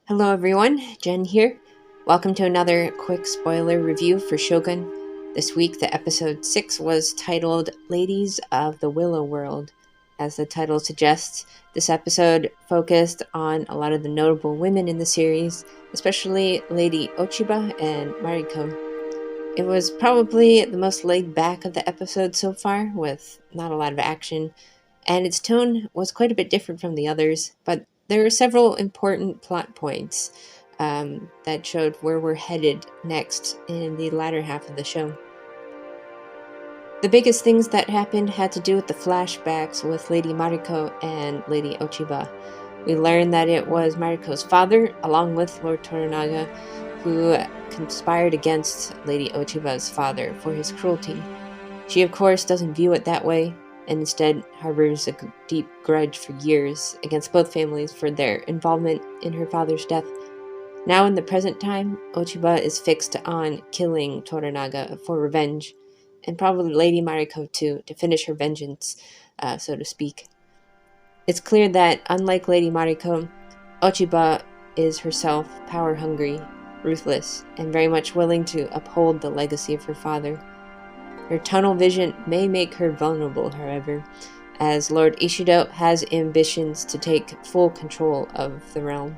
Hello everyone, Jen here. Welcome to another quick spoiler review for Shogun. This week the episode 6 was titled Ladies of the Willow World. As the title suggests, this episode focused on a lot of the notable women in the series, especially Lady Ochiba and Mariko. It was probably the most laid back of the episodes so far, with not a lot of action, and its tone was quite a bit different from the others, but there are several important plot points that showed where we're headed next in the latter half of the show. The biggest things that happened had to do with the flashbacks with Lady Mariko and Lady Ochiba. We learned that it was Mariko's father, along with Lord Toranaga, who conspired against Lady Ochiba's father for his cruelty. She, of course, doesn't view it that way, and instead harbors a deep grudge for years against both families for their involvement in her father's death. Now in the present time, Ochiba is fixed on killing Toranaga for revenge, and probably Lady Mariko too, to finish her vengeance, so to speak. It's clear that, unlike Lady Mariko, Ochiba is herself power-hungry, ruthless, and very much willing to uphold the legacy of her father. Her tunnel vision may make her vulnerable, however, as Lord Ishido has ambitions to take full control of the realm.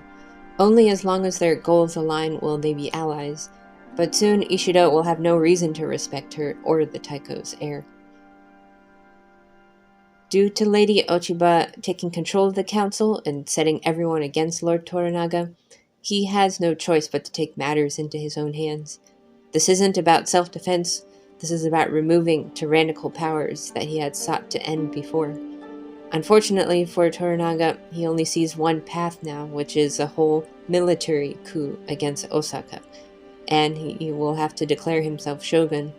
Only as long as their goals align will they be allies, but soon Ishido will have no reason to respect her or the Taiko's heir. Due to Lady Ochiba taking control of the council and setting everyone against Lord Toranaga, he has no choice but to take matters into his own hands. This isn't about self-defense. This is about removing tyrannical powers that he had sought to end before. Unfortunately for Toranaga, he only sees one path now, which is a whole military coup against Osaka, and he will have to declare himself shogun.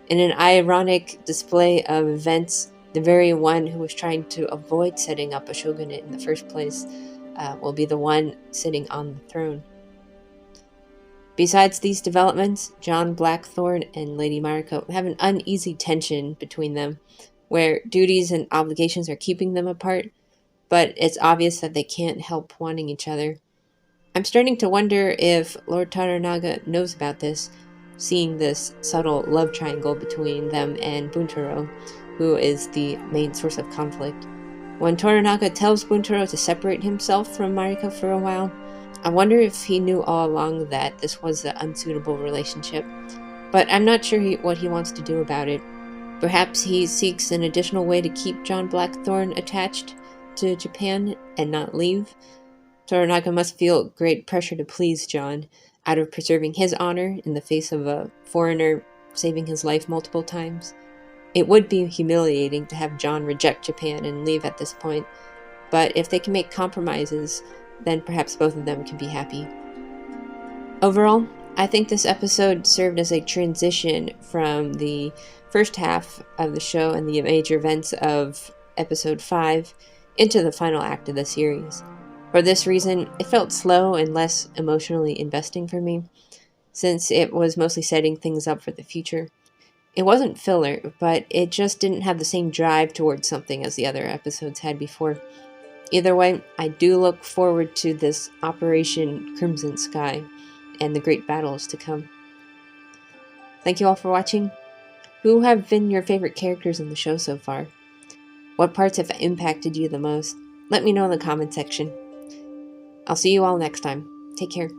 In an ironic display of events, the very one who was trying to avoid setting up a shogunate in the first place will be the one sitting on the throne. Besides these developments, John Blackthorne and Lady Mariko have an uneasy tension between them, where duties and obligations are keeping them apart, but it's obvious that they can't help wanting each other. I'm starting to wonder if Lord Toranaga knows about this, seeing this subtle love triangle between them and Buntaro, who is the main source of conflict. When Toranaga tells Buntaro to separate himself from Mariko for a while, I wonder if he knew all along that this was an unsuitable relationship, but I'm not sure what he wants to do about it. Perhaps he seeks an additional way to keep John Blackthorne attached to Japan and not leave. Toranaga must feel great pressure to please John, out of preserving his honor in the face of a foreigner saving his life multiple times. It would be humiliating to have John reject Japan and leave at this point, but if they can make compromises, then perhaps both of them can be happy. Overall, I think this episode served as a transition from the first half of the show and the major events of episode 5 into the final act of the series. For this reason, it felt slow and less emotionally investing for me, since it was mostly setting things up for the future. It wasn't filler, but it just didn't have the same drive towards something as the other episodes had before. Either way, I do look forward to this Operation Crimson Sky and the great battles to come. Thank you all for watching. Who have been your favorite characters in the show so far? What parts have impacted you the most? Let me know in the comment section. I'll see you all next time. Take care.